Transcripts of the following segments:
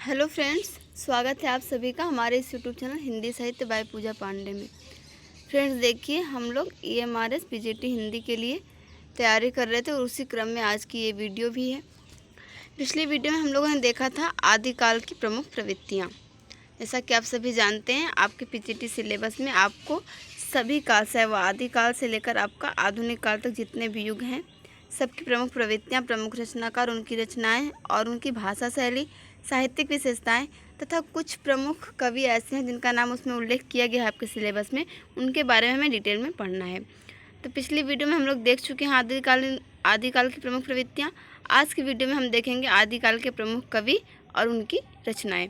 Hello friends, स्वागत है आप सभी का हमारे इस यूट्यूब चैनल हिंदी साहित्य बाय पूजा पांडे में। फ्रेंड्स देखिए, हम लोग EMRS PGT हिंदी के लिए तैयारी कर रहे थे और उसी क्रम में आज की ये वीडियो भी है। पिछली वीडियो में हम लोगों ने देखा था आदिकाल की प्रमुख प्रवृत्तियाँ। जैसा कि आप सभी जानते हैं, आपके PGT सिलेबस में आपको सभी काल से व आदिकाल से लेकर आपका आधुनिक काल तक जितने भी युग हैं, सबकी प्रमुख प्रवृत्तियाँ, प्रमुख रचनाकार, उनकी रचनाएँ और उनकी भाषा शैली, साहित्यिक विशेषताएं तथा कुछ प्रमुख कवि ऐसे हैं जिनका नाम उसमें उल्लेख किया गया है आपके सिलेबस में, उनके बारे में हमें डिटेल में पढ़ना है। तो पिछली वीडियो में हम लोग देख चुके हैं आदिकाल की प्रमुख प्रवृत्तियाँ। आज की वीडियो में हम देखेंगे आदिकाल के प्रमुख कवि और उनकी रचनाएँ।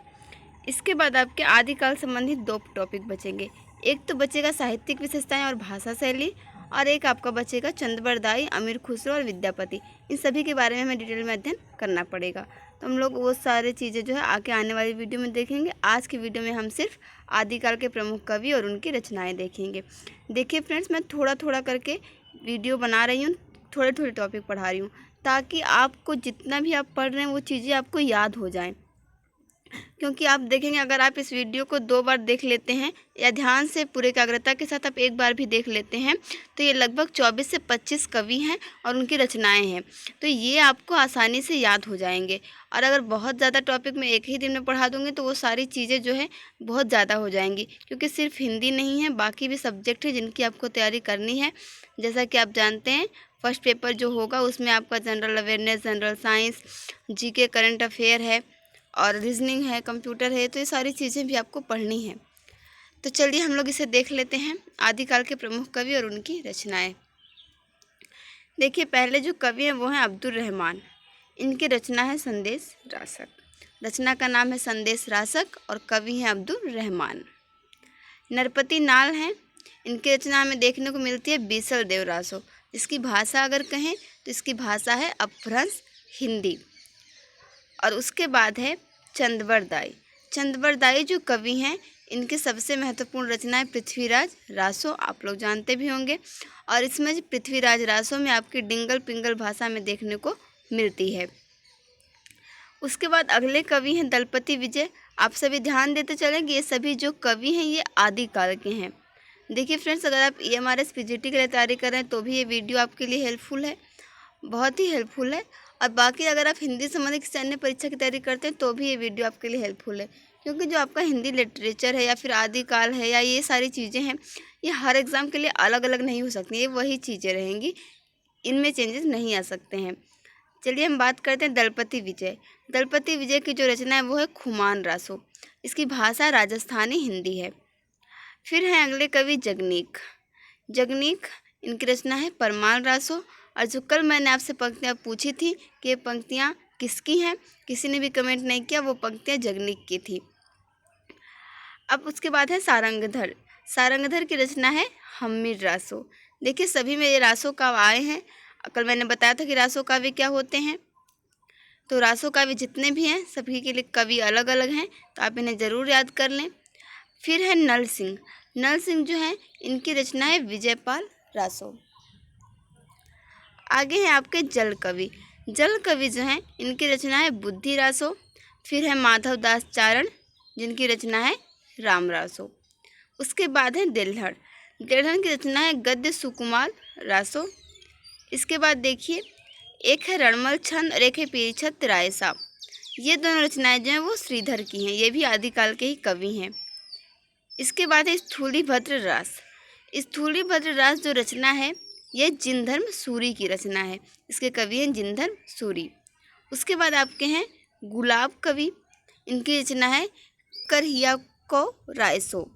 इसके बाद आपके आदिकाल संबंधित दो टॉपिक बचेंगे। एक तो बचेगा साहित्यिक विशेषताएं और भाषा शैली, और एक आपका बचेगा चंद्रबरदाई, अमीर खुसरो और विद्यापति। इन सभी के बारे में हमें डिटेल में अध्ययन करना पड़ेगा। तो हम लोग वो सारी चीज़ें जो है आगे आने वाली वीडियो में देखेंगे। आज की वीडियो में हम सिर्फ आदिकाल के प्रमुख कवि और उनकी रचनाएं देखेंगे। देखिए फ्रेंड्स, मैं थोड़ा थोड़ा करके वीडियो बना रही हूँ, थोड़े थोड़े टॉपिक पढ़ा रही हूँ, ताकि आपको जितना भी आप पढ़ रहे हैं वो चीज़ें आपको याद हो जाएं। क्योंकि आप देखेंगे, अगर आप इस वीडियो को 2 बार देख लेते हैं या ध्यान से पूरे एकाग्रता के साथ आप एक बार भी देख लेते हैं, तो ये लगभग 24 से 25 कवि हैं और उनकी रचनाएं हैं, तो ये आपको आसानी से याद हो जाएंगे। और अगर बहुत ज़्यादा टॉपिक मैं एक ही दिन में पढ़ा दूँगी तो वो सारी चीज़ें जो है बहुत ज़्यादा हो जाएंगी, क्योंकि सिर्फ हिंदी नहीं है, बाकी भी सब्जेक्ट है जिनकी आपको तैयारी करनी है। जैसा कि आप जानते हैं, फर्स्ट पेपर जो होगा उसमें आपका general awareness, general science, GK, current affair है और रीजनिंग है, कंप्यूटर है, तो ये सारी चीज़ें भी आपको पढ़नी है। तो चलिए हम लोग इसे देख लेते हैं, आदिकाल के प्रमुख कवि और उनकी रचनाएं। देखिए, पहले जो कवि हैं वो हैं अब्दुल रहमान। इनकी रचना है संदेश रासक। रचना का नाम है संदेश रासक और कवि हैं अब्दुल रहमान। नरपति नाल हैं। इनकी रचना में देखने को मिलती है बीसल देवरासो। इसकी भाषा अगर कहें तो इसकी भाषा है अपभ्रंश हिंदी। और उसके बाद है चंद्रबरदाई। चंद्रबरदाई जो कवि हैं, इनकी सबसे महत्वपूर्ण रचना है पृथ्वीराज रासो, आप लोग जानते भी होंगे। और इसमें पृथ्वीराज रासो में आपकी डिंगल पिंगल भाषा में देखने को मिलती है। उसके बाद अगले कवि हैं दलपति विजय। आप सभी ध्यान देते चलें कि ये सभी जो कवि हैं ये आदिकाल के हैं। देखिए फ्रेंड्स, अगर आप EMRS PGT के लिए तैयारी कर रहे हैं तो भी ये वीडियो आपके लिए हेल्पफुल है, बहुत ही हेल्पफुल है। और बाकी अगर आप हिंदी संबंधित किसी अन्य परीक्षा की तैयारी करते हैं तो भी ये वीडियो आपके लिए हेल्पफुल है, क्योंकि जो आपका हिंदी लिटरेचर है या फिर आदिकाल है या ये सारी चीज़ें हैं, ये हर एग्ज़ाम के लिए अलग अलग नहीं हो सकती, ये वही चीज़ें रहेंगी, इनमें चेंजेस नहीं आ सकते हैं। चलिए हम बात करते हैं दलपति विजय। दलपति विजय की जो रचना है वो है खुमान रासो। इसकी भाषा राजस्थानी हिंदी है। फिर हैं अगले कवि जगनीक। जगनीक, इनकी रचना है परमाल रासो। और जो कल मैंने आपसे पंक्तियाँ पूछी थी कि ये पंक्तियाँ किसकी हैं, किसी ने भी कमेंट नहीं किया, वो पंक्तियाँ जगनीक की थी। अब उसके बाद है सारंगधर। सारंगधर की रचना है हम्मीर रासो। देखिए, सभी में ये रासो काव्य आए हैं। कल मैंने बताया था कि रासो काव्य क्या होते हैं, तो रासो काव्य जितने भी हैं सभी के लिए कवि अलग अलग हैं, तो आप इन्हें ज़रूर याद कर लें। फिर है नल सिंह। नल सिंह जो हैं, इनकी रचना है विजयपाल रासो। आगे हैं आपके जल कवि। जल कवि जो हैं, इनकी रचना है बुद्धि रासो। फिर है माधव दास चारण, जिनकी रचना है राम रासो। उसके बाद है दिलहर। दिलहर की रचना है गद्य सुकुमार रासो। इसके बाद देखिए, एक है रणमल छंद और एक है पीरीछत राय साहब। ये दोनों रचनाएं जो हैं वो श्रीधर की हैं, ये भी आदिकाल के ही कवि हैं। इसके बाद है स्थूलीभद्र रास। स्थूलीभद्र रास जो रचना है ये जिनधर्म सूरी की रचना है, इसके कवि हैं जिनधर्म सूरी। उसके बाद आपके हैं गुलाब कवि। इनकी रचना है करहिया को रायसो।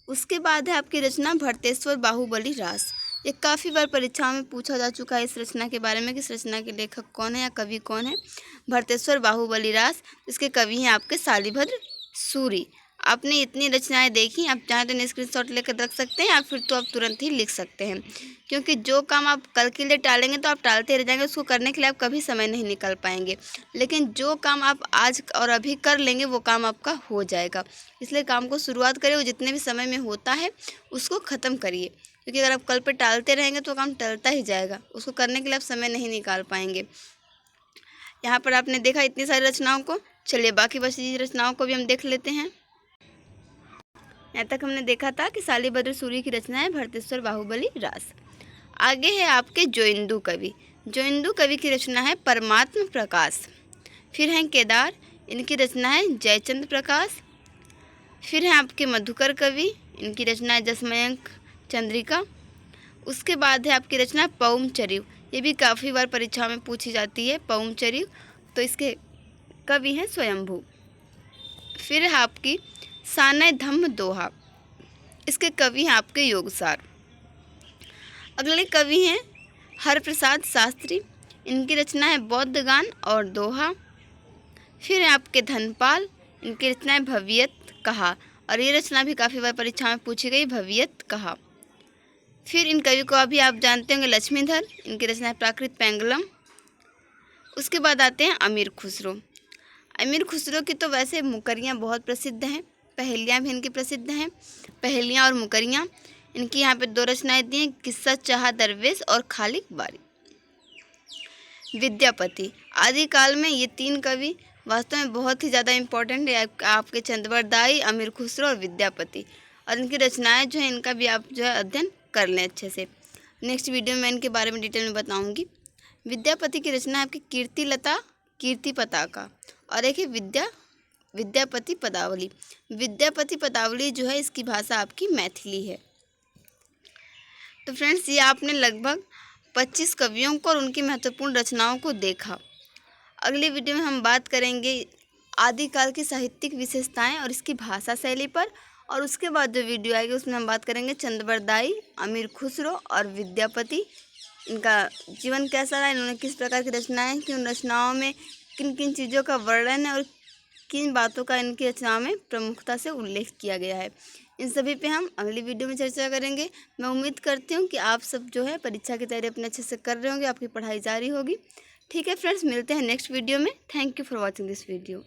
उसके बाद है आपकी रचना भरतेश्वर बाहुबली रास। ये काफ़ी बार परीक्षाओं में पूछा जा चुका है इस रचना के बारे में कि इस रचना के लेखक कौन है या कवि कौन है। भरतेश्वर बाहुबली रास, इसके कवि हैं आपके शालिभद्र सूरी। आपने इतनी रचनाएं देखी, आप चाहें तो इन्हें स्क्रीनशॉट लेकर रख सकते हैं या फिर तो आप तुरंत ही लिख सकते हैं, क्योंकि जो काम आप कल के लिए टालेंगे तो आप टालते रह जाएंगे, उसको करने के लिए आप कभी समय नहीं निकाल पाएंगे। लेकिन जो काम आप आज और अभी कर लेंगे वो काम आपका हो जाएगा। इसलिए काम को शुरुआत करिए, वो जितने भी समय में होता है उसको ख़त्म करिए, क्योंकि अगर आप कल पे टालते रहेंगे तो काम टलता ही जाएगा, उसको करने के लिए आप समय नहीं निकाल पाएंगे। यहाँ पर आपने देखा इतनी सारी रचनाओं को। चलिए बाकी बची रचनाओं को भी हम देख लेते हैं। यहाँ तक हमने देखा था कि शालिभद्र सूर्य की रचना है भरतेश्वर बाहुबली रास। आगे है आपके जोइंदू कवि। जोइंदू कवि की रचना है परमात्म प्रकाश। फिर हैं केदार, इनकी रचना है जयचंद्र प्रकाश। फिर हैं आपके मधुकर कवि, इनकी रचना है जसमयंक चंद्रिका। उसके बाद है आपकी रचना पौम चरिव, ये भी काफ़ी बार परीक्षा में पूछी जाती है पौम चरिव, तो इसके कवि हैं स्वयंभू। फिर है आपकी सानय धम्म दोहा, इसके कवि हैं आपके योगसार। अगले कवि हैं हरप्रसाद शास्त्री, इनकी रचना है बौद्ध गान और दोहा। फिर है आपके धनपाल, इनकी रचना है भवियत कहा, और ये रचना भी काफ़ी बार परीक्षा में पूछी गई, भवियत कहा। फिर इन कवि को अभी आप जानते होंगे लक्ष्मीधर, इनकी रचना है प्राकृत पेंगलम। उसके बाद आते हैं अमीर खुसरो। अमीर खुसरो की तो वैसे मुकरियाँ बहुत प्रसिद्ध हैं, पहेलियाँ भी इनकी प्रसिद्ध हैं। पहेलियाँ और मुकरियाँ, इनकी यहाँ पे 2 रचनाएं दी हैं, किस्सा चाह दरवेश और खालिक बारी। विद्यापति, आदिकाल में ये 3 कवि वास्तव में बहुत ही ज़्यादा इम्पोर्टेंट है, आपके चंद्रवरदाई, अमीर खुसरो और विद्यापति। और इनकी रचनाएं जो है इनका भी आप जो है अध्ययन कर लें अच्छे से। नेक्स्ट वीडियो में मैं इनके बारे में डिटेल में बताऊंगी। विद्यापति की रचना है आपकी कीर्तिलता कीर्ति पताका, और एक है विद्यापति पदावली। विद्यापति पदावली जो है इसकी भाषा आपकी मैथिली है। तो फ्रेंड्स, ये आपने लगभग 25 कवियों को और उनकी महत्वपूर्ण रचनाओं को देखा। अगली वीडियो में हम बात करेंगे आदिकाल की साहित्यिक विशेषताएं और इसकी भाषा शैली पर, और उसके बाद जो वीडियो आएगी उसमें हम बात करेंगे चंद्रवरदाई, अमीर खुसरो और विद्यापति, इनका जीवन कैसा रहा, इन्होंने किस प्रकार की रचनाएं की, उन रचनाओं में किन किन चीज़ों का वर्णन है और किन बातों का इनकी रचनाओं में प्रमुखता से उल्लेख किया गया है। इन सभी पे हम अगली वीडियो में चर्चा करेंगे। मैं उम्मीद करती हूँ कि आप सब जो है परीक्षा की तैयारी अपने अच्छे से कर रहे होंगे, आपकी पढ़ाई जारी होगी। ठीक है फ्रेंड्स, मिलते हैं नेक्स्ट वीडियो में। Thank you for watching this video.